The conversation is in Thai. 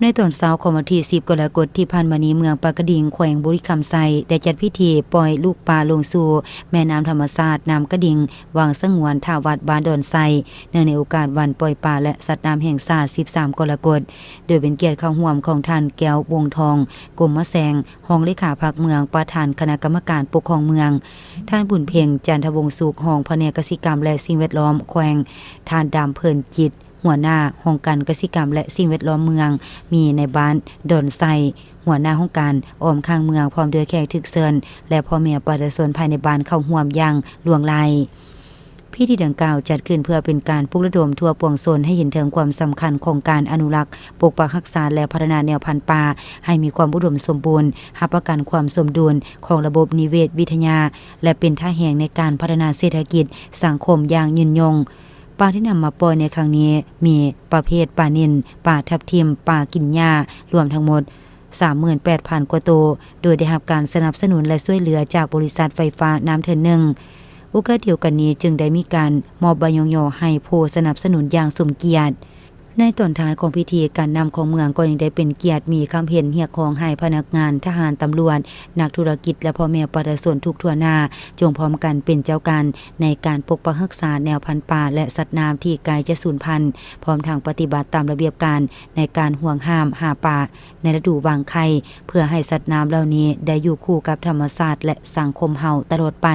ในตอนเช้าของวันที่10กรกฎาคมที่ผ่านมานี้เมืองปากกระดิ่งแขวงบุรีรัมย์ไซได้จัดพิธีปล่อยลูกปลาลงสู่แม่น้ำธรรมชาติน้ำกระดิ่งวังสงวนท่าวัดบ้านดอนไซเนื่องในโอกาสวันปล่อยปลาและสัตว์น้ำแห่งชาติ13กรกฎาคมโดยเป็นเกียรติเข้าร่วมของท่านแก้ววงทองกรมมะแสงรองเลขาพรรคเมืองประธานคณะกรรมการปกครองเมืองท่านบุญเพ็งจันทวงศ์สุขรองแผนกกสิกรรมและสิ่งแวดล้อมแขวงท่านดำเพิ่นจิตหัวหน้าห้องการเกษตรกรรมและสิ่งแวดล้อมเมืองมีในบ้านดอนไซหัวหน้าห้องการอ้อมข้างเมืองพร้อมด้วยแขกทึกเชิญและพ่อแม่ประชาชนภายในบ้านเข้าร่วมอย่างหลวงไหลพิธีดังกล่าวจัดขึ้นเพื่อเป็นการปลุกระดมทั่วปวงชนให้เห็นถึงความสำคัญของการอนุรักษ์ปกปักรักษาและพัฒนาแนวพันธุ์ป่าให้มีความอุดมสมบูรณ์รับประกันความสมดุลของระบบนิเวศวิทยาและเป็นท่าแห่งในการพัฒนาเศรษฐกิจสังคมอย่างยืนยงปลาที่นำมาปล่อยในครั้งนี้มีประเภทปลานิลปลาทับทิมปลากินหญ้ารวมทั้งหมด 38,000 กว่าตัวโดยได้รับการสนับสนุนและช่วยเหลือจากบริษัทไฟฟ้าน้ำเทินหนึ่งโอกาสเดียวกันนี้จึงได้มีการมอบใบยงให้ผู้สนับสนุนอย่างสมเกียรติในตอนท้ายของพิธีการนำของเมืองก็ยังได้เป็นเกียรติมีคำเห็นเรียกร้องให้พนักงานทหารตำรวจนักธุรกิจและพ่อแม่ประชาชนทุกทั่วหน้าจงพร้อมกันเป็นเจ้าการในการปกปักรักษาแนวพันธุ์ป่าและสัตว์น้ำที่ใกล้จะสูญพันธุ์พร้อมทางปฏิบัติตามระเบียบการในการห่วงห้ามหาป่าในฤดูวางไข่เพื่อให้สัตว์น้ำเหล่านี้ได้อยู่คู่กับธรรมชาติและสังคมเฮาตลอดไป